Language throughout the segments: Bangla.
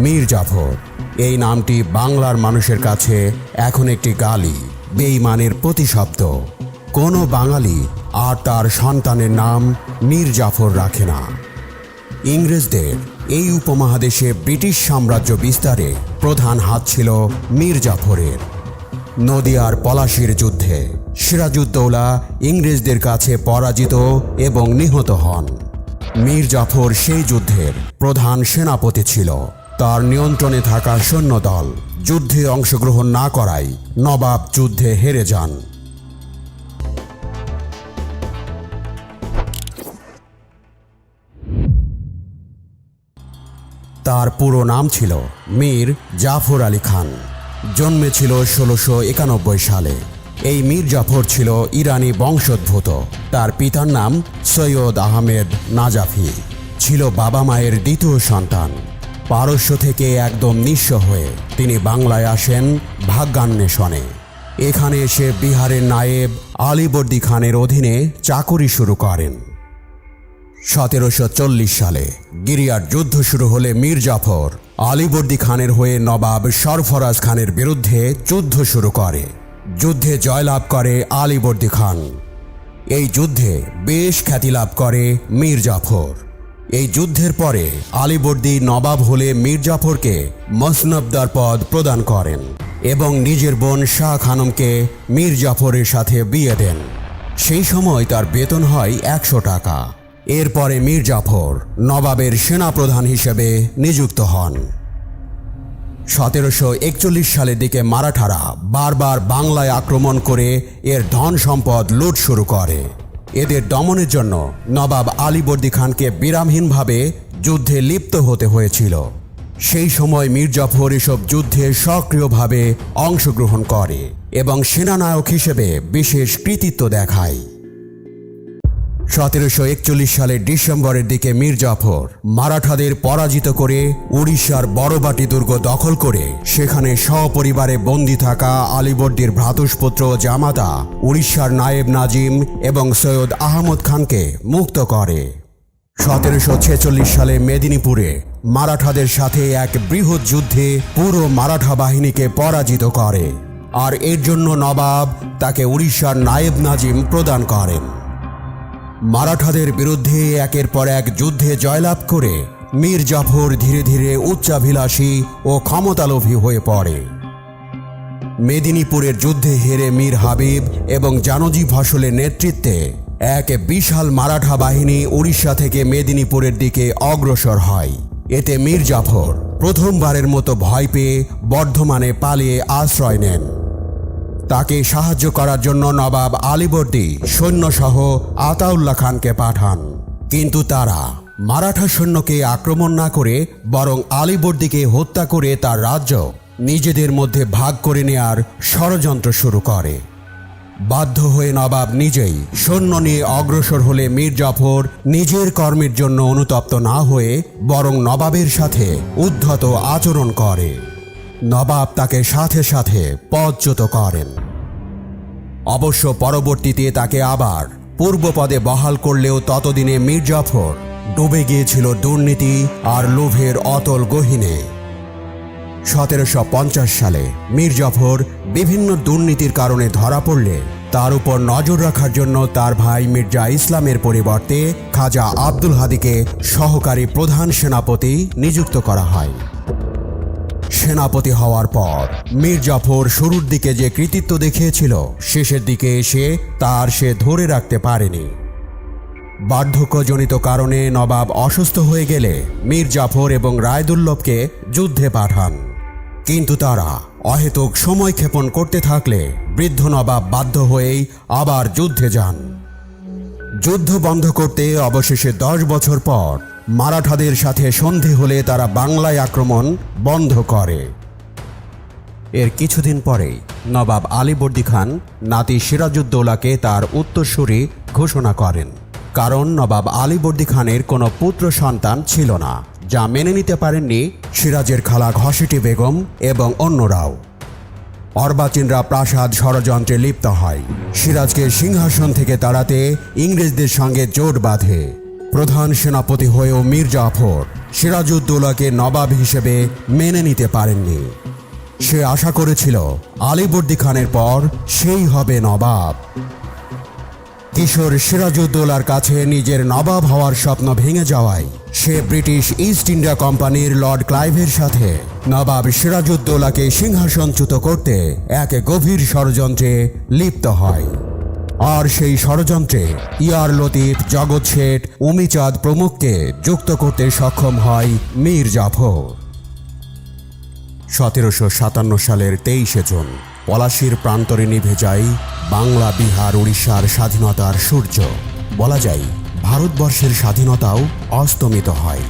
মীর জাফর। এই নামটি বাংলার মানুষের কাছে এখন একটি গালি, বেঈমানের প্রতিশব্দ। কোনো বাঙালি আর তার সন্তানের নাম মীর জাফর রাখে না। ইংরেজদের এই উপমহাদেশে ব্রিটিশ সাম্রাজ্য বিস্তারে প্রধান হাত ছিল মীর জাফরের। নদিয়ার পলাশীর যুদ্ধে সিরাজউদ্দৌলা ইংরেজদের কাছে পরাজিত এবং নিহত হন। মীর জাফর সেই যুদ্ধের প্রধান সেনাপতি ছিল। তার নিয়ন্ত্রণে থাকা সৈন্যদল যুদ্ধে অংশগ্রহণ না করায় নবাব যুদ্ধে হেরে যান। তার পুরো নাম ছিল মীর জাফর আলী খান। জন্মেছিল 1691 সালে। এই মীর জাফর ছিল ইরানি বংশোদ্ভূত। তার পিতার নাম সৈয়দ আহমেদ নাজাফি। ছিল বাবা মায়ের দ্বিতীয় সন্তান। পারস্য থেকে একদম নিঃস্ব হয়ে তিনি বাংলায় আসেন ভাগ্যান্বেষণে। এখানে এসে বিহারের নায়েব আলীবর্দী খানের অধীনে চাকুরি শুরু করেন। 1740 সালে গিরিয়ার যুদ্ধ শুরু হলে মীর জাফর আলীবর্দী খানের হয়ে নবাব সরফরাজ খানের বিরুদ্ধে যুদ্ধ শুরু করে। যুদ্ধে জয়লাভ করে আলীবর্দী খান। এই যুদ্ধে বেশ খ্যাতি লাভ করে মীর জাফর। এই যুদ্ধের পরে আলীবর্দী নবাব হলে মীর জাফরকে মসনবদার পদ প্রদান করেন এবং নিজের বোন শাহ খানমকে মীর জাফরের সাথে বিয়ে দেন। সেই সময় তার বেতন হয় 100 টাকা। এরপরে মীর জাফর নবাবের সেনাপ্রধান হিসেবে নিযুক্ত হন। 1741 সালের দিকে মারাঠারা বারবার বাংলায় আক্রমণ করে এর ধন সম্পদ লুট শুরু করে। এদের দমনের জন্য নবাব আলীবর্দী খানকে বিরামহীনভাবে যুদ্ধে লিপ্ত হতে হয়েছিল। সেই সময় মীর জাফর এসব যুদ্ধে সক্রিয়ভাবে অংশগ্রহণ করে এবং সেনানায়ক হিসেবে বিশেষ কৃতিত্ব দেখায়। 1741 সালের ডিসেম্বরের দিকে মীর জাফর মারাঠাদের পরাজিত করে উড়িষ্যার বড়বাটি দুর্গ দখল করে সেখানে সপরিবারে বন্দী থাকা আলীবর্দীর ভ্রাতুষ্পুত্র জামাতা উড়িষ্যার নায়েব নাজিম এবং সৈয়দ আহমদ খানকে মুক্ত করে। 1746 সালে মেদিনীপুরে মারাঠাদের সাথে এক বৃহৎ যুদ্ধে পুরো মারাঠা বাহিনীকে পরাজিত করে, আর এর জন্য নবাব তাকে উড়িষ্যার নায়েব নাজিম প্রদান করেন। মারাঠাদের বিরুদ্ধে একের পর এক যুদ্ধে জয়লাভ করে মীর জাফর ধীরে ধীরে উচ্চাভিলাষী ও ক্ষমতালোভী হয়ে পড়ে। মেদিনীপুরের যুদ্ধে হেরে মীর হাবিব এবং জানজি ফসলের নেতৃত্বে এক বিশাল মারাঠা বাহিনী উড়িষ্যা থেকে মেদিনীপুরের দিকে অগ্রসর হয়। এতে মীর জাফর প্রথমবারের মতো ভয় পেয়ে বর্ধমানে পালিয়ে আশ্রয় নেন। তাকে সাহায্য করার জন্য নবাব আলীবর্দী সৈন্যসহ আতাউল্লাহ খানকে পাঠান, কিন্তু তারা মারাঠা সৈন্যকে আক্রমণ না করে বরং আলীবর্দীকে হত্যা করে তার রাজ্য নিজেদের মধ্যে ভাগ করে নেয়ার ষড়যন্ত্র শুরু করে। বাধ্য হয়ে নবাব নিজেই সৈন্য নিয়ে অগ্রসর হলে মীর জাফর নিজের কর্মের জন্য অনুতপ্ত না হয়ে বরং নবাবের সাথে উদ্ধত আচরণ করে। নবাব তাকে সাথে সাথে পদচ্যুত করেন। অবশ্য পরবর্তীতে তাকে আবার পূর্ব পদে বহাল করলেও ততদিনে মীর জাফর ডুবে গিয়েছিল দুর্নীতি আর লোভের অতল গহীনে। 1750 সালে মীর জাফর বিভিন্ন দুর্নীতির কারণে ধরা পড়লে তার উপর নজর রাখার জন্য তার ভাই মির্জা ইসলামের পরিবর্তে খাজা আব্দুল হাদীকে সহকারী প্রধান সেনাপতি নিযুক্ত করা হয়। সেনাপতি হওয়ার পর মীর জাফর শুরুর দিকে যে কৃতিত্ব দেখিয়েছিল শেষের দিকে এসে তার সে ধরে রাখতে পারেনি। বার্ধক্যজনিত কারণে নবাব অসুস্থ হয়ে গেলে মীর জাফর এবং রায়দুল্লভকে যুদ্ধে পাঠান, কিন্তু তারা অহেতুক সময় ক্ষেপণ করতে থাকলে বৃদ্ধ নবাব বাধ্য হয়েই আবার যুদ্ধে যান। যুদ্ধ বন্ধ করতে অবশেষে 10 বছর পর মারাঠাদের সাথে সন্ধি হলে তারা বাংলায় আক্রমণ বন্ধ করে। এর কিছুদিন পরেই নবাব আলীবর্দী খান নাতি সিরাজউদ্দৌলাকে তার উত্তরসূরি ঘোষণা করেন, কারণ নবাব আলীবর্দী খানের কোনো পুত্র সন্তান ছিল না, যা মেনে নিতে পারেননি সিরাজের খালা ঘসেটি বেগম এবং অন্যরাও। অর্বাচীনরা প্রাসাদ ষড়যন্ত্রে লিপ্ত হয়। সিরাজকে সিংহাসন থেকে তাড়াতে ইংরেজদের সঙ্গে জোট বাঁধে। প্রধান সেনাপতি হয়েও মীর জাফর সিরাজউদ্দৌলাকে নবাব হিসেবে মেনে নিতে পারেননি। সে আশা করেছিল আলীবর্দী খানের পর সেই হবে নবাব। কিশোর সিরাজউদ্দৌলার কাছে নিজের নবাব হওয়ার স্বপ্ন ভেঙে যাওয়ায় সে ব্রিটিশ ইস্ট ইন্ডিয়া কোম্পানির লর্ড ক্লাইভের সাথে নবাব সিরাজউদ্দৌলাকে সিংহাসনচ্যুত করতে এক গভীর ষড়যন্ত্রে লিপ্ত হয়। আর সেই ষড়যন্ত্রে ইয়ার লতিফ, জগৎ শেঠ, উমিচাঁদ প্রমুখকে যুক্ত করতে সক্ষম হয় মীর জাফর। 1757 সালের 23 জুন পলাশীর প্রান্তরে নিভে যায় বাংলা, বিহার, উড়িষ্যার স্বাধীনতার সূর্য। বলা যায় ভারতবর্ষের স্বাধীনতাও অস্তমিত হয়।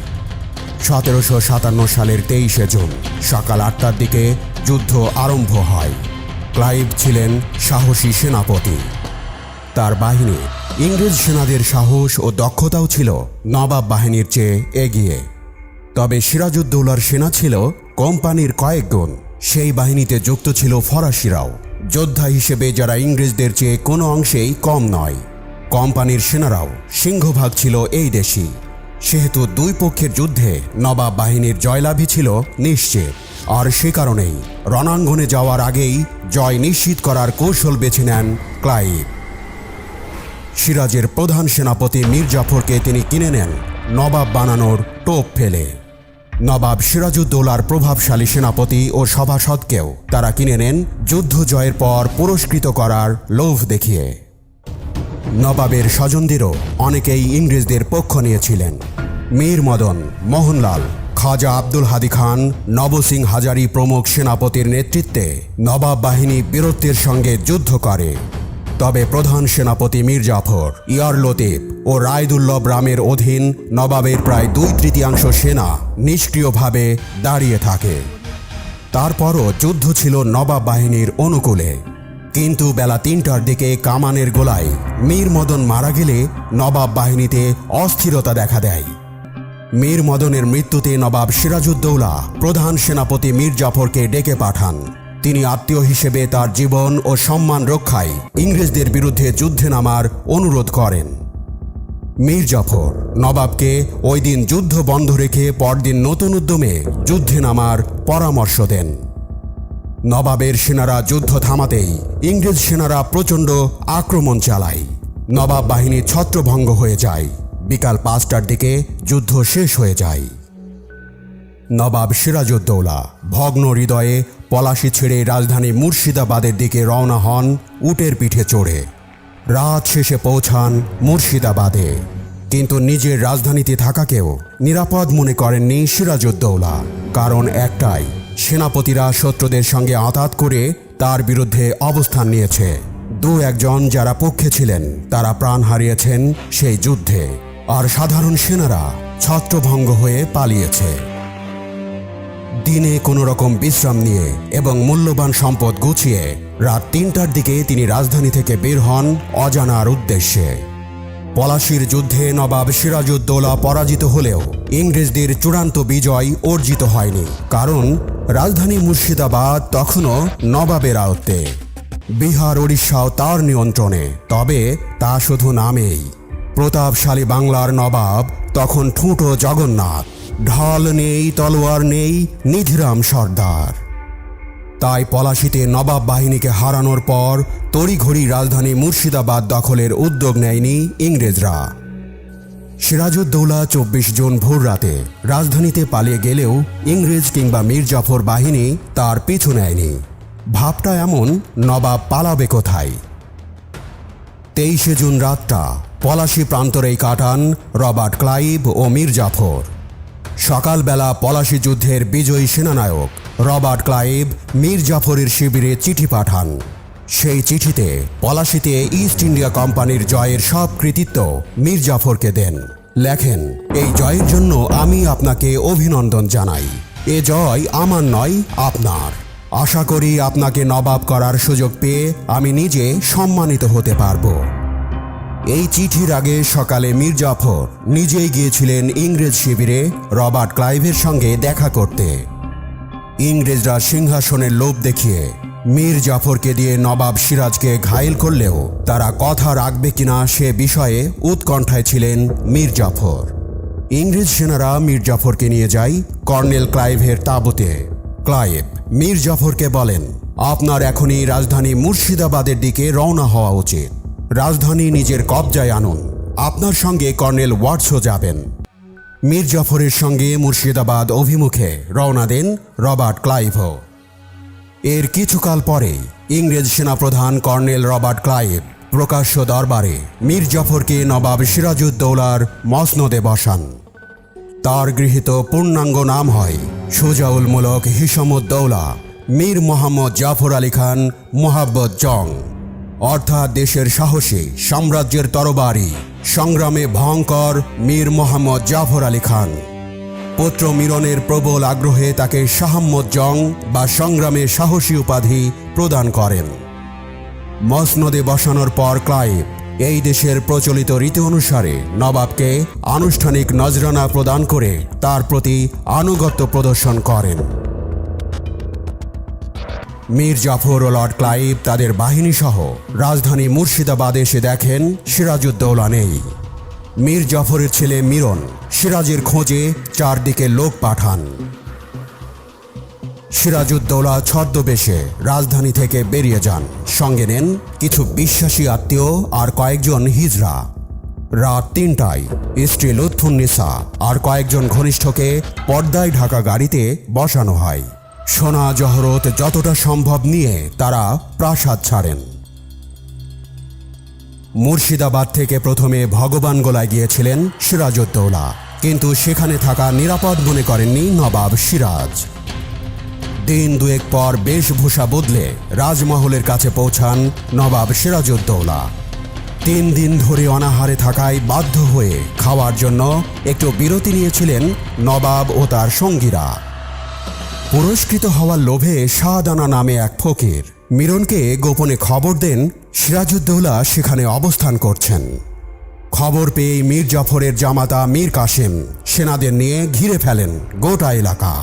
1757 সালের 23 জুন সকাল 8টার দিকে যুদ্ধ আরম্ভ হয়। ক্লাইভ ছিলেন সাহসী সেনাপতি। তার বাহিনী ইংরেজ সেনাদের সাহস ও দক্ষতাও ছিল নবাব বাহিনীর চেয়ে এগিয়ে। তবে সিরাজউদ্দৌলার সেনা ছিল কোম্পানির কয়েক গুণ। সেই বাহিনীতে যুক্ত ছিল ফরাসিরাও, যোদ্ধা হিসেবে যারা ইংরেজদের চেয়ে কোনো অংশেই কম নয়। কোম্পানির সেনারাও সিংহভাগ ছিল এই দেশি। সেহেতু দুই পক্ষের যুদ্ধে নবাব বাহিনীর জয়লাভই ছিল নিশ্চিত। আর সে কারণেই রণাঙ্গনে যাওয়ার আগেই জয় নিশ্চিত করার কৌশল বেছে নেন ক্লাইভ। সিরাজের প্রধান সেনাপতি মীর জাফরকে তিনি কিনে নেন নবাব বানানোর টোপ ফেলে। নবাব সিরাজউদ্দৌলার প্রভাবশালী সেনাপতি ও সভাসদকেও তারা কিনে নেন যুদ্ধ জয়ের পর পুরস্কৃত করার লোভ দেখিয়ে। নবাবের স্বজনদেরও অনেকেই ইংরেজদের পক্ষ নিয়েছিলেন। মীর মদন, মোহনলাল, খাজা আব্দুল হাদি খান, নবসিং হাজারি প্রমুখ সেনাপতির নেতৃত্বে নবাব বাহিনী বীরত্বের সঙ্গে যুদ্ধ করে। তবে প্রধান সেনাপতি মীর জাফর, ইয়ার লতিফ ও রায়দুল্লভ রামের অধীন নবাবের প্রায় 2/3 সেনা নিষ্ক্রিয়ভাবে দাঁড়িয়ে থাকে। তারপরও যুদ্ধ ছিল নবাব বাহিনীর অনুকূলে। কিন্তু বেলা 3টার দিকে কামানের গোলায় মীর মদন মারা গেলে নবাব বাহিনীতে অস্থিরতা দেখা দেয়। মীর মদনের মৃত্যুতে নবাব সিরাজউদ্দৌলা প্রধান সেনাপতি মীর জাফরকে ডেকে পাঠান। তিনি আত্মীয় হিসেবে তার জীবন ও সম্মান রক্ষায় ইংরেজদের বিরুদ্ধে যুদ্ধে নামার অনুরোধ করেন। মীর জাফর নবাবকে ওই দিন যুদ্ধ বন্ধ রেখে পরদিন নতুন উদ্যমে যুদ্ধে নামার পরামর্শ দেন। নবাবের সেনারা যুদ্ধ থামাতেই ইংরেজ সেনারা প্রচণ্ড আক্রমণ চালায়। নবাব বাহিনী ছত্রভঙ্গ হয়ে যায়। বিকাল 5টার দিকে যুদ্ধ শেষ হয়ে যায়। নবাব সিরাজউদ্দৌলা ভগ্ন হৃদয়ে পলাশী ছেড়ে রাজধানী মুর্শিদাবাদের দিকে রওনা হন উটের পিঠে চড়ে। রাত শেষে পৌঁছান মুর্শিদাবাদে। কিন্তু নিজের রাজধানীতে থাকাকেও নিরাপদ মনে করেননি সিরাজউদ্দৌলা। কারণ একটাই, সেনাপতিরা শত্রুদের সঙ্গে আঁতাত করে তার বিরুদ্ধে অবস্থান নিয়েছে। 2-1 জন যারা পক্ষে ছিলেন তারা প্রাণ হারিয়েছেন সেই যুদ্ধে। আর সাধারণ সেনারা ছত্রভঙ্গ হয়ে পালিয়েছে। দিনে কোনো রকম বিশ্রাম নিয়ে এবং মূল্যবান সম্পদ গুছিয়ে রাত 3টার দিকে তিনি রাজধানী থেকে বের হন অজানার উদ্দেশ্যে। পলাশীর যুদ্ধে নবাব সিরাজউদ্দৌলা পরাজিত হলেও ইংরেজদের চূড়ান্ত বিজয় অর্জিত হয়নি। কারণ রাজধানী মুর্শিদাবাদ তখনও নবাবের আয়ত্তে। বিহার, উড়িষ্যাও তার নিয়ন্ত্রণে। তবে তা শুধু নামেই। প্রতাপশালী বাংলার নবাব তখন ঠুঁটো জগন্নাথ। ঢাল নেই, তলোয়ার নেই, নিধিরাম সর্দার। তাই পলাশীতে নবাব বাহিনীকে হারানোর পর তড়িঘড়ি রাজধানী মুর্শিদাবাদ দখলের উদ্যোগ নেয়নি ইংরেজরা। সিরাজউদ্দৌলা 24 জুন ভোররাতে রাজধানীতে পালিয়ে গেলেও ইংরেজ কিংবা মীর জাফর বাহিনী তার পিছু নেয়নি। ভাবটা এমন, নবাব পালাবে কোথায়? 23 জুন রাতটা পলাশী প্রান্তরেই কাটান রবার্ট ক্লাইভ ও মীর জাফর। সকালবেলা পলাশী যুদ্ধের বিজয়ী সেনানায়ক রবার্ট ক্লাইভ মীর জাফরের শিবিরে চিঠি পাঠান। সেই চিঠিতে পলাশীতে ইস্ট ইন্ডিয়া কোম্পানির জয়ের সব কৃতিত্ব মীর জাফরকে দেন। লেখেন, এই জয়ের জন্য আমি আপনাকে অভিনন্দন জানাই। এ জয় আমার নয়, আপনার। আশা করি আপনাকে নবাব করার সুযোগ পেয়ে আমি নিজে সম্মানিত হতে পারব। এই চিঠির আগে সকালে মীর জাফর নিজেই গিয়েছিলেন ইংরেজ শিবিরে রবার্ট ক্লাইভের সঙ্গে দেখা করতে। ইংরেজরা সিংহাসনের লোভ দেখিয়ে মীর জাফরকে দিয়ে নবাব সিরাজকে ঘায়েল করলেও তারা কথা রাখবে কিনা সে বিষয়ে উৎকণ্ঠায় ছিলেন মীর জাফর। ইংরেজ সেনারা মীর জাফরকে নিয়ে যায় কর্নেল ক্লাইভের তাঁবুতে। ক্লাইভ মীর জাফরকে বলেন, আপনার এখনই রাজধানী মুর্শিদাবাদের দিকে রওনা হওয়া উচিত। রাজধানী নিজের কবজায় আনুন। আপনার সঙ্গে কর্নেল ওয়াটসও যাবেন। মীর জাফরের সঙ্গে মুর্শিদাবাদ অভিমুখে রওনা দেন রবার্ট ক্লাইভও। এর কিছুকাল পরেই ইংরেজ সেনাপ্রধান কর্নেল রবার্ট ক্লাইভ প্রকাশ্য দরবারে মীর জাফরকে নবাব সিরাজউদ্দৌলার মসনদে বসান। তার গৃহীত পূর্ণাঙ্গ নাম হয় সুজাউল মুলক হিশামুদ্দৌলা মীর মোহাম্মদ জাফর আলী খান মোহাব্বত জং, অর্থাৎ দেশের সাহসী, সাম্রাজ্যের তরবারি, সংগ্রামে ভয়ঙ্কর মীর মোহাম্মদ জাফর আলী খান। পুত্র মিরনের প্রবল আগ্রহে তাকে শাহাম্মদ জং বা সংগ্রামে সাহসী উপাধি প্রদান করেন। মসনদে বসানোর পর ক্লাইভ এই দেশের প্রচলিত রীতি অনুসারে নবাবকে আনুষ্ঠানিক নজরানা প্রদান করে তার প্রতি আনুগত্য প্রদর্শন করেন। মীর জাফর ও লর্ড ক্লাইভ তাদের বাহিনী সহ রাজধানী মুর্শিদাবাদে এসে দেখেন সিরাজউদ্দৌলা নেই। মীর জাফরের ছেলে মিরন সিরাজের খোঁজে চারদিকে লোক পাঠান। সিরাজউদ্দৌলা ছদ্মবেশে রাজধানী থেকে বেরিয়ে যান। সঙ্গে নেন কিছু বিশ্বাসী আত্মীয় আর কয়েকজন হিজড়া। রাত ৩টায় স্ত্রী লুৎফুন্নিসা আর কয়েকজন ঘনিষ্ঠকে পর্দায় ঢাকা গাড়িতে বসানো হয়। সোনা জহরত যতটা সম্ভব নিয়ে তারা প্রাসাদ ছাড়েন। মুর্শিদাবাদ থেকে প্রথমে ভগবানগোলায় গিয়েছিলেন সিরাজউদ্দৌলা, কিন্তু সেখানে থাকা নিরাপদ মনে করেননি নবাব সিরাজ। দিন দুয়েক পর বেশভূষা বদলে রাজমহলের কাছে পৌঁছান নবাব সিরাজউদ্দৌলা। ৩ দিন ধরে অনাহারে থাকায় বাধ্য হয়ে খাওয়ার জন্য একটু বিরতি নিয়েছিলেন নবাব ও তার সঙ্গীরা। পুরস্কৃত হওয়ার লোভে শাহদানা নামে এক ফকির মিরনকে গোপনে খবর দেন সিরাজউদ্দৌলা সেখানে অবস্থান করছেন। খবর পেয়ে মীর জাফরের জামাতা মীর কাসেম সেনাদের নিয়ে ঘিরে ফেলেন গোটা এলাকা।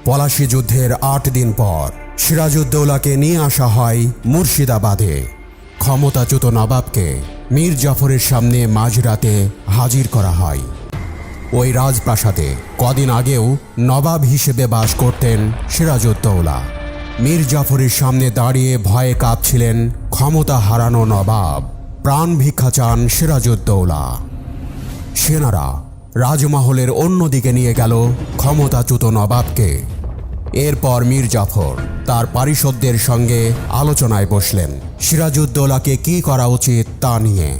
পলাশী যুদ্ধের ৮ দিন পর সিরাজউদ্দৌলাকে নিয়ে আসা হয় মুর্শিদাবাদে। ক্ষমতাচ্যুত নবাবকে মীর জাফরের সামনে মাঝরাতে হাজির করা হয়। ওই রাজপ্রাসাদে কদিন আগেও নবাব হিসেবে বাস করতেন সিরাজউদ্দৌলা। মীর জাফরের সামনে দাঁড়িয়ে ভয়ে কাঁপছিলেন ক্ষমতা হারানো নবাব। প্রাণ ভিক্ষা চান সিরাজউদ্দৌলা। সেনারা রাজমহলের অন্যদিকে নিয়ে গেল ক্ষমতাচ্যুত নবাবকে। এরপর মীর জাফর তার পারিষদদের সঙ্গে আলোচনায় বসলেন সিরাজউদ্দৌলাকে কি করা উচিত তা নিয়ে।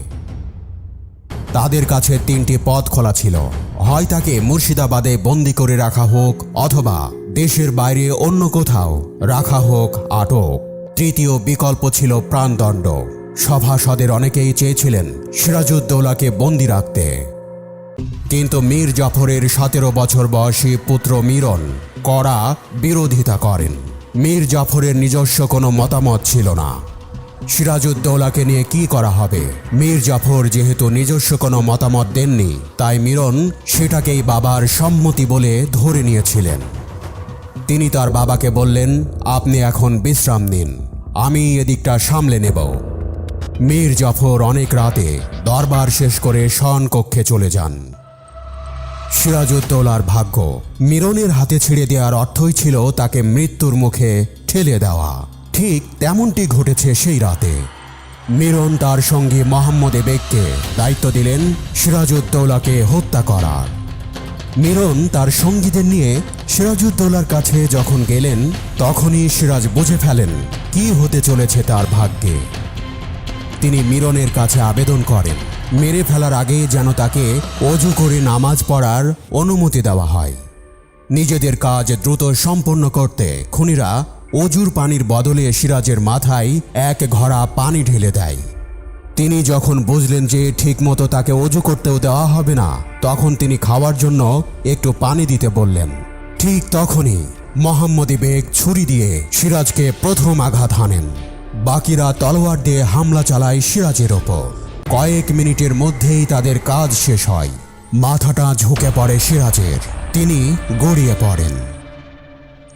তাদের কাছে ৩টি পথ খোলা ছিল, হয় তাকে মুর্শিদাবাদে বন্দি করে রাখা হোক অথবা দেশের বাইরে অন্য কোথাও রাখা হোক আটক। তৃতীয় বিকল্প ছিল প্রাণদণ্ড। সভাসদের অনেকেই চেয়েছিলেন সিরাজউদ্দৌলাকে বন্দি রাখতে, কিন্তু মীর জাফরের ১৭ বছর বয়সী পুত্র মিরন কড়া বিরোধিতা করেন। মীর জাফরের নিজস্ব কোনো মতামত ছিল না। সিরাজউদ্দৌলাকে নিয়ে কি করা হবে? মীর জাফর যেহেতু নিজস্ব কোনো মতামত দেননি, তাই মিরন সেটাকেই বাবার সম্মতি বলে ধরে নিয়েছিলেন। তিনি তার বাবাকে বললেন, আপনি এখন বিশ্রাম নিন, আমি এদিকটা সামলে নেব। মীর জাফর অনেক রাতে দরবার শেষ করে শয়নকক্ষে চলে যান। সিরাজউদ্দৌলার ভাগ্য মিরনের হাতে ছেড়ে দেওয়ার অর্থই ছিল তাকে মৃত্যুর মুখে ঠেলে দেওয়া। ঠিক তেমনটি ঘটেছে সেই রাতে। মিরন তার সঙ্গী মোহাম্মদ বেগকে দায়িত্ব দিলেন সিরাজউদ্দৌলাকে হত্যা করার। মিরন তার সঙ্গীদের নিয়ে সিরাজউদ্দৌলার কাছে যখন গেলেন, তখনই সিরাজ বুঝে ফেলেন কি হতে চলেছে তার ভাগ্যে। তিনি মিরনের কাছে আবেদন করেন মেরে ফেলার আগে যেন তাকে অজু করে নামাজ পড়ার অনুমতি দেওয়া হয়। নিজেদের কাজ দ্রুত সম্পন্ন করতে খুনিরা অজুর পানির বদলে সিরাজের মাথায় এক ঘড়া পানি ঢেলে দেয়। তিনি যখন বুঝলেন যে ঠিকমতো তাকে অজু করতেও দেওয়া হবে না, তখন তিনি খাওয়ার জন্য একটু পানি দিতে বললেন। ঠিক তখনই মোহাম্মদ বেগ ছুরি দিয়ে সিরাজকে প্রথম আঘাত হানেন। বাকিরা তলোয়ার দিয়ে হামলা চালায় সিরাজের ওপর। কয়েক মিনিটের মধ্যেই তাদের কাজ শেষ হয়। মাথাটা ঝুঁকে পড়ে সিরাজের, তিনি গড়িয়ে পড়েন।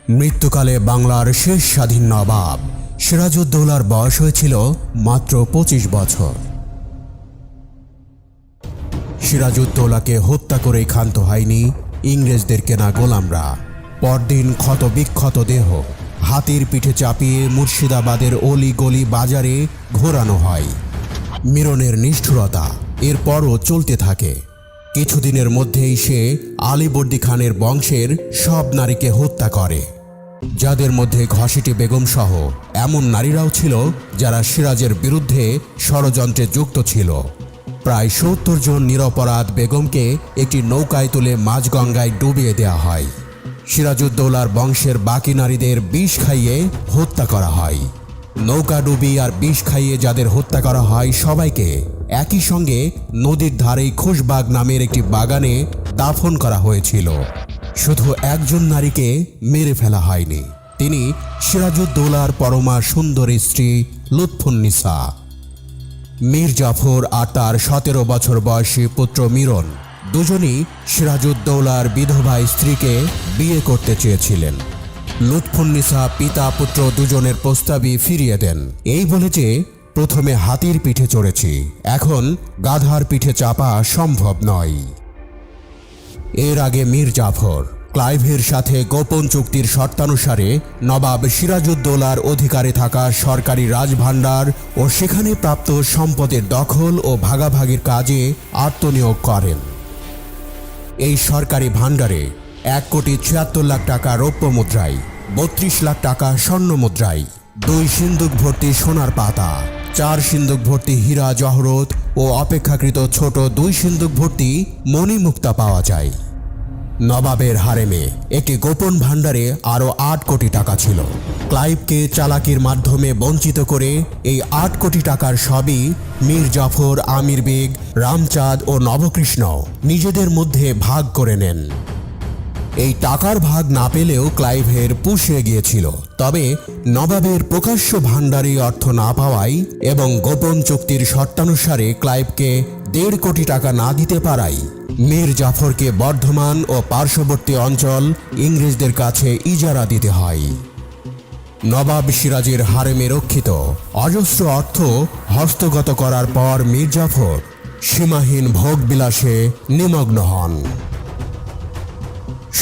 মৃত্যুকালে বাংলার শেষ স্বাধীন নবাব সিরাজউদ্দৌলার বয়স হয়েছিল মাত্র 25 বছর। সিরাজউদ্দৌলাকে হত্যা করেই ক্ষান্ত হয়নি ইংরেজদের কেনা গোলামরা। পরদিন ক্ষত বিক্ষত দেহ হাতির পিঠে চাপিয়ে মুর্শিদাবাদের অলি গলি বাজারে ঘোরানো হয়। মিরনের নিষ্ঠুরতা এরপরও চলতে থাকে। কিছুদিনের মধ্যেই সে আলীবর্দী খানের বংশের সব নারীকে হত্যা করে, যাদের মধ্যে ঘসিটি বেগম সহ এমন নারীরাও ছিল যারা সিরাজের বিরুদ্ধে ষড়যন্ত্রে যুক্ত ছিল। প্রায় 70 জন নিরপরাধ বেগমকে একটি নৌকায় তুলে মাঝগঙ্গায় ডুবিয়ে দেওয়া হয়। সিরাজউদ্দৌলার বংশের বাকি নারীদের বিষ খাইয়ে হত্যা করা হয়। নৌকা ডুবি আর বিষ খাইয়ে যাদের হত্যা করা হয় সবাইকে একই সঙ্গে নদীর ধারেই খুশবাগ নামের একটি বাগানে দাফন করা হয়েছিল। শুধু একজন নারীকে মেরে ফেলা হয়নি, তিনি সিরাজউদ্দৌলার পরমা সুন্দরী স্ত্রী লুৎফুন্নিসা। মীর জাফর আর তার 17 বছর বয়সী পুত্র মিরন দুজনই সিরাজউদ্দৌলার বিধবা স্ত্রীকে বিয়ে করতে চেয়েছিলেন। লুৎফুন্নিসা পিতা পুত্র দুজনের প্রস্তাবই ফিরিয়ে দেন, এই বলে যে প্রথমে হাতির পিঠে চড়েছি, এখন গাধার পিঠে চাপা সম্ভব নয়। এর আগে মীর জাফর ক্লাইভের সাথে গোপন চুক্তির শর্তানুসারে নবাব সিরাজউদ্দৌলার অধিকারে থাকা সরকারি রাজভাণ্ডার ও সেখানে প্রাপ্ত সম্পদের দখল ও ভাগাভাগির কাজে আত্মনিয়োগ করেন। এই সরকারি ভাণ্ডারে 1,76,00,000 টাকা রৌপ্য মুদ্রায়, 32 লাখ টাকা স্বর্ণ মুদ্রায়, 2 সিন্দুক ভর্তি সোনার পাতা, 4 সিন্দুক ভর্তি হীরা জহরত ও অপেক্ষাকৃত ছোট 2 সিন্দুক ভর্তি মণিমুক্তা পাওয়া যায়। নবাবের হারেমে একটি গোপন ভাণ্ডারে আরও 8 কোটি টাকা ছিল। ক্লাইভকে চালাকির মাধ্যমে বঞ্চিত করে এই 8 কোটি টাকার সবই মীর জাফর, আমির বেগ, রামচাঁদ ও নবকৃষ্ণ নিজেদের মধ্যে ভাগ করে নেন। এই টাকার ভাগ না পেলেও ক্লাইভের পুষে গিয়েছিল, তবে নবাবের প্রকাশ্য ভাণ্ডারে অর্থ না পাওয়ায় এবং গোপন চুক্তির শর্তানুসারে ক্লাইভকে 1.5 কোটি টাকা না দিতে পারায় মীর জাফরকে বর্ধমান ও পার্শ্ববর্তী অঞ্চল ইংরেজদের কাছে ইজারা দিতে হয়। নবাব সিরাজের হারেমে রক্ষিত অজস্র অর্থ হস্তগত করার পর মীর জাফর সীমাহীন ভোগবিলাসে নিমগ্ন হন।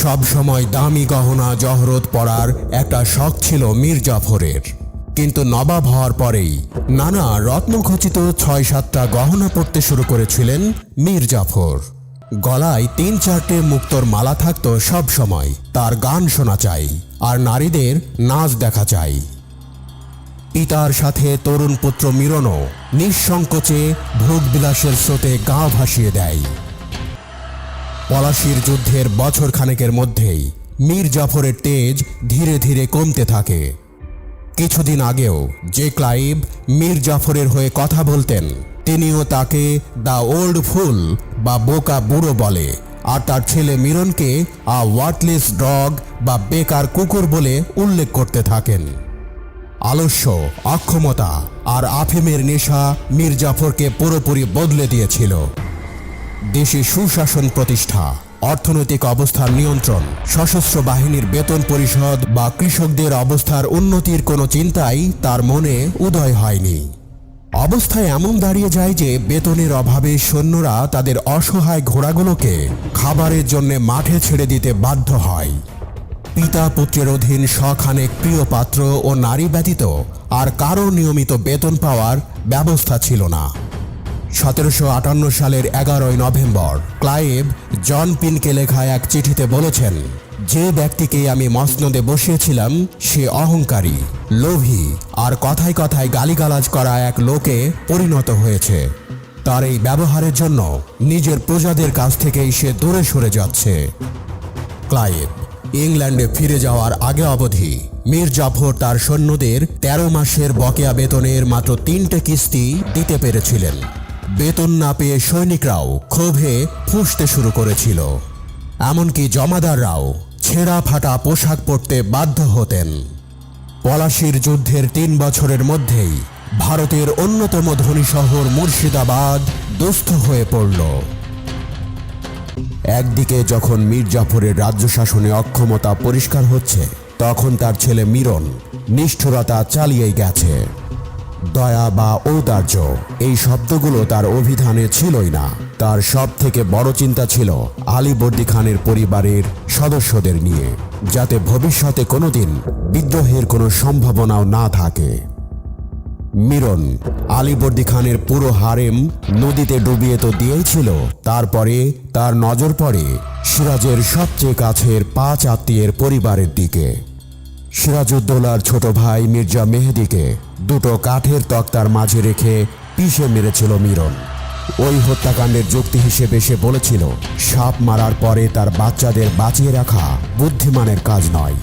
সব সময় দামি গহনা জহরত পরার একটা শখ ছিল মীর জাফরের, কিন্তু নবাব হওয়ার পরেই নানা রত্নখচিত 6-7টা গহনা পরতে শুরু করেছিলেন মীর জাফর। গলায় 3-4টে মুক্তোর মালা থাকতো সব সময়, তার গান শোনা চাই আর নারীদের নাচ দেখা চাই। পিতার সাথে তরুণ পুত্র মিরনও নিঃসংকোচে ভোগবিলাসের স্রোতে গা ভাসিয়ে দেয়। পলাশির যুদ্ধের বছর খানেকের মধ্যেই মীর জাফরের তেজ ধীরে ধীরে কমতে থাকে। কিছুদিন আগেও যে ক্লাইভ মীর জাফরের হয়ে কথা বলতেন, তিনিও তাকে দ্য ওল্ড ফুল বা বোকা বুড়ো বলে, আর তার ছেলে মিরনকে আ ওয়ার্থলেস ডগ বা বেকার কুকুর বলে উল্লেখ করতে থাকেন। আলস্য, অক্ষমতা আর আফিমের নেশা মীর জাফরকে পুরোপুরি বদলে দিয়েছিল। দেশে সুশাসন প্রতিষ্ঠা, অর্থনৈতিক অবস্থার নিয়ন্ত্রণ, সশস্ত্র বাহিনীর বেতন পরিশোধ বা কৃষকদের অবস্থার উন্নতির কোনো চিন্তাই তার মনে উদয় হয়নি। অবস্থায় এমন দাঁড়িয়ে যায় যে বেতনের অভাবে সৈন্যরা তাদের অসহায় ঘোড়াগুলোকে খাবারের জন্য মাঠে ছেড়ে দিতে বাধ্য হয়। পিতা পুত্রের অধীন শখানেক প্রিয় পাত্র ও নারী ব্যতীত আর কারো নিয়মিত বেতন পাওয়ার ব্যবস্থা ছিল না। 1758 সালের 11 নভেম্বর ক্লাইভ জন পিনকে লেখা এক চিঠিতে বলেছেন, যে ব্যক্তিকে আমি মসনদে বসিয়েছিলাম সে অহংকারী, লোভী আর কথায় কথায় গালিগালাজ করা এক লোকে পরিণত হয়েছে। তার এই ব্যবহারের জন্য নিজের প্রজাদের কাছ থেকেই সে দূরে সরে যাচ্ছে। ক্লাইভ ইংল্যান্ডে ফিরে যাওয়ার আগে অবধি মীর জাফর তার সৈন্যদের 13 মাসের বকেয়া বেতনের মাত্র 3টে কিস্তি দিতে পেরেছিলেন। বেতন না পেয়ে সৈনিকরাও ক্ষোভে ফুঁসতে শুরু করেছিল, এমনকি জমাদাররাও ছেঁড়া ফাটা পোশাক পরতে বাধ্য হতেন। পলাশির যুদ্ধের 3 বছরের মধ্যেই ভারতের অন্যতম ধনী শহর মুর্শিদাবাদ দুস্থ হয়ে পড়ল। একদিকে যখন মীর জাফরের রাজ্য শাসনে অক্ষমতা পরিষ্কার হচ্ছে, তখন তার ছেলে মিরন নিষ্ঠুরতা চালিয়েই গেছে। দয়া বা ঔদার্য এই শব্দগুলো তার অভিধানে ছিলই না। তার সব থেকে বড় চিন্তা ছিল আলীবর্দী খানের পরিবারের সদস্যদের নিয়ে, যাতে ভবিষ্যতে কোনোদিন বিদ্রোহের কোনো সম্ভাবনাও না থাকে। মিরন আলীবর্দী খানের পুরো হারেম নদীতে ডুবিয়ে তো দিয়েছিল, তারপরে তার নজর পড়ে সিরাজের সবচেয়ে কাছের 5 আত্মীয়ের পরিবারের দিকে। সিরাজউদ্দৌলার ছোট ভাই মির্জা মেহেদীকে দুটো কাঠের তক্তার মাঝে রেখে পিষে মেরেছিল মিরন। ওই হত্যাকাণ্ডের যুক্তি হিসেবে সে বলেছিল, সাপ মারার পরে তার বাচ্চাদের বাঁচিয়ে রাখা বুদ্ধিমানের কাজ নয়।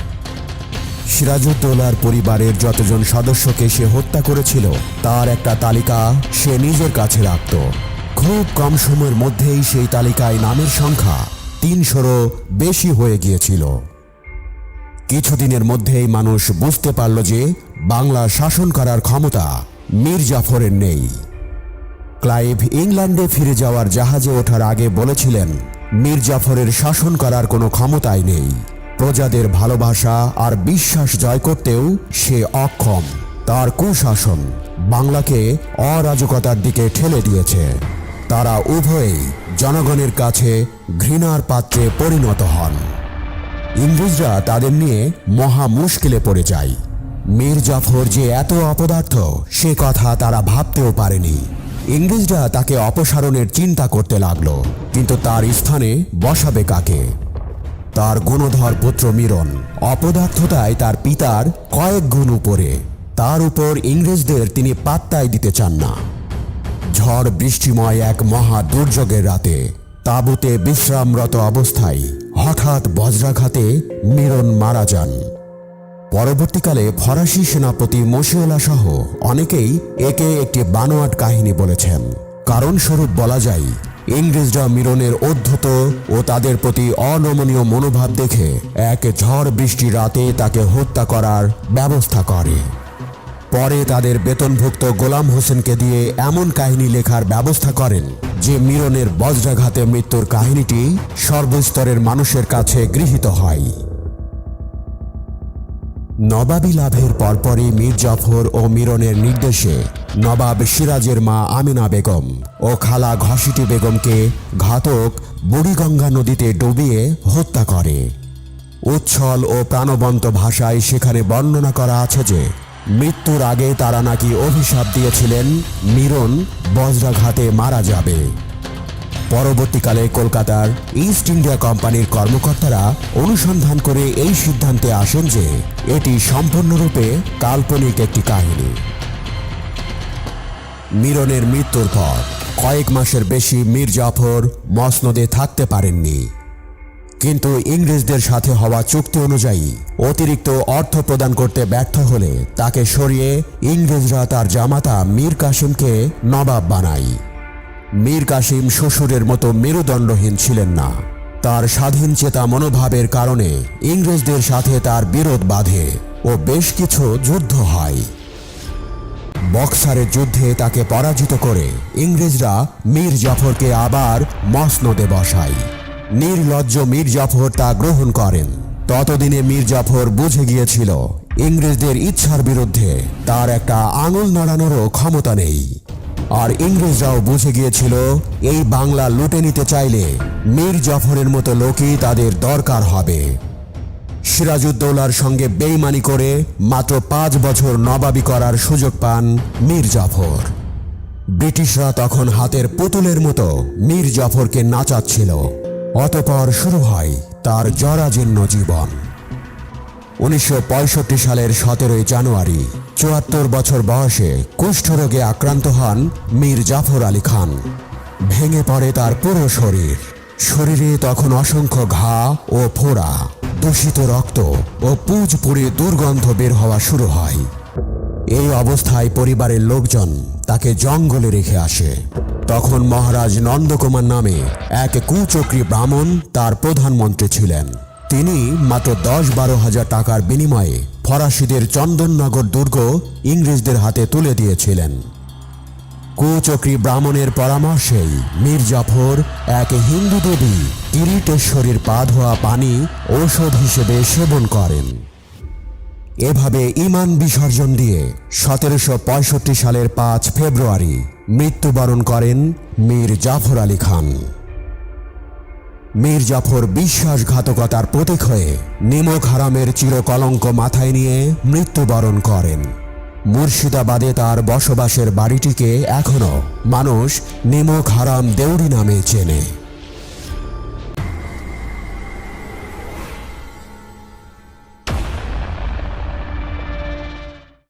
সিরাজউদ্দৌলার পরিবারের যতজন সদস্যকে সে হত্যা করেছিল তার একটা তালিকা সে নিজের কাছে রাখত। খুব কম সময়ের মধ্যেই সেই তালিকায় নামের সংখ্যা 300-রও বেশি হয়ে গিয়েছিল। কিছুদিনের মধ্যেই মানুষ বুঝতে পারল যে বাংলা শাসন করার ক্ষমতা মীর জাফরের নেই। ক্লাইভ ইংল্যান্ডে ফিরে যাওয়ার জাহাজে ওঠার আগে বলেছিলেন, মীর জাফরের শাসন করার কোনো ক্ষমতাই নেই। প্রজাদের ভালোবাসা আর বিশ্বাস জয় করতেও সে অক্ষম। তার কুশাসন বাংলাকে অরাজকতার দিকে ঠেলে দিয়েছে। তারা উভয়েই জনগণের কাছে ঘৃণার পাত্রে পরিণত হন। ইংরেজরা তাদের নিয়ে মহা মুশকিলে পড়ে যায়। মীর জাফর যে এত অপদার্থ সে কথা তারা ভাবতেও পারেনি। ইংরেজরা তাকে অপসারণের চিন্তা করতে লাগলো, কিন্তু তার স্থানে বসাবে কাকে? তার গুণধর পুত্র মিরন অপদার্থতায় তার পিতার কয়েক গুণ উপরে। তার উপর ইংরেজদের তিনি পাত্তাই দিতে চান না। ঝড় বৃষ্টিময় এক মহা দুর্যোগের রাতে তাঁবুতে বিশ্রামরত অবস্থায় হঠাৎ বজ্রাঘাতে মিরন মারা যান। পরবর্তীকালে ফরাসি সেনাপতি মশিউল্লাহ সহ অনেকেই একে একটি বানোয়াট কাহিনী বলেছেন। কারণস্বরূপ বলা যায়, ইংরেজরা মিরনের অদ্ভুত ও তাদের প্রতি অনমনীয় মনোভাব দেখে এক ঝড় বৃষ্টি রাতে তাকে হত্যা করার ব্যবস্থা করে। পরে তাদের বেতনভুক্ত গোলাম হোসেনকে দিয়ে এমন কাহিনী লেখার ব্যবস্থা করেন যে মিরনের বজ্রাঘাতে মৃত্যুর কাহিনীটি সর্বস্তরের মানুষের কাছে গৃহীত হয়। নবাবী লাভের পরপরই মীর জাফর ও মিরনের নির্দেশে নবাব সিরাজের মা আমিনা বেগম ও খালা ঘসিটি বেগমকে ঘাতক বুড়িগঙ্গা নদীতে ডুবিয়ে হত্যা করে। উচ্ছল ও প্রাণবন্ত ভাষায় সেখানে বর্ণনা করা আছে যে মৃত্যুর আগে তারা নাকি অভিশাপ দিয়েছিলেন মিরন বজ্রাঘাতে মারা যাবে। পরবর্তীকালে কলকাতার ইস্ট ইন্ডিয়া কোম্পানির কর্মকর্তারা অনুসন্ধান করে এই সিদ্ধান্তে আসেন যে এটি সম্পূর্ণরূপে কাল্পনিক একটি কাহিনী। মিরনের মৃত্যুর পর কয়েক মাসের বেশি মীর জাফর মসনদে থাকতে পারেননি, কিন্তু ইংরেজদের সাথে হওয়া চুক্তি অনুযায়ী অতিরিক্ত অর্থ প্রদান করতে ব্যর্থ হলে তাকে সরিয়ে ইংরেজরা তার জামাতা মীর কাসিমকে নবাব বানায়। মীর কাসিম শ্বশুরের মতো মেরুদণ্ডহীন ছিলেন না। তার স্বাধীন চেতা মনোভাবের কারণে ইংরেজদের সাথে তার বিরোধ বাধে ও বেশ কিছু যুদ্ধ হয়। বক্সারের যুদ্ধে তাকে পরাজিত করে ইংরেজরা মীর জাফরকে আবার মসনদে বসায়। নির্লজ্জ মীর জাফর তা গ্রহণ করেন। ততদিনে মীর জাফর বুঝে গিয়েছিল ইংরেজদের ইচ্ছার বিরুদ্ধে তার একটা আঙুল নাড়ানোরও ক্ষমতা নেই। আর ইংরেজরাও বুঝে গিয়েছিল এই বাংলা লুটে নিতে চাইলে মীর জাফরের মতো লোকই তাদের দরকার হবে। সিরাজউদ্দৌলার সঙ্গে বেইমানি করে মাত্র 5 বছর নবাবি করার সুযোগ পান মীর জাফর। ব্রিটিশরা তখন হাতের পুতুলের মতো মীর জাফরকে নাচাচ্ছিল। অতঃপর শুরু হয় তার জরাজীর্ণ জীবন। 1965 সালের 17 জানুয়ারি 74 বছর বয়সে কুষ্ঠরোগে আক্রান্ত হন মীর জাফর আলী খান। ভেঙে পড়ে তার পুরো শরীর। শরীরে তখন অসংখ্য ঘা ও ফোড়া, দূষিত রক্ত ও পুজ পুড়ে দুর্গন্ধ বের হওয়া শুরু হয়। এই অবস্থায় পরিবারের লোকজন তাকে জঙ্গলে রেখে আসে। তখন মহারাজ নন্দকুমার নামে এক কুচক্রী ব্রাহ্মণ তার প্রধানমন্ত্রী ছিলেন। তিনি মাত্র 10-12 হাজার টাকার বিনিময়ে ফরাসিদের চন্দননগর দুর্গ ইংরেজদের হাতে তুলে দিয়েছিলেন। কুচক্রী ব্রাহ্মণের পরামর্শেই মীর জাফর এক হিন্দু দেবী কিরিটেশ্বরীর পা ধোয়া পানি ঔষধ হিসেবে সেবন করেন। এভাবে ঈমান বিসর্জন দিয়ে 1765 সালের 5 ফেব্রুয়ারি মৃত্যুবরণ করেন মীর জাফর আলী খান। মীর জাফর বিশ্বাসঘাতকতার প্রতীক হয়ে নিমক হারামের চিরকলঙ্ক মাথায় নিয়ে মৃত্যুবরণ করেন। মুর্শিদাবাদে তার বসবাসের বাড়িটিকে এখনো মানুষ নিমক হারাম দেউড়ি নামে চেনে।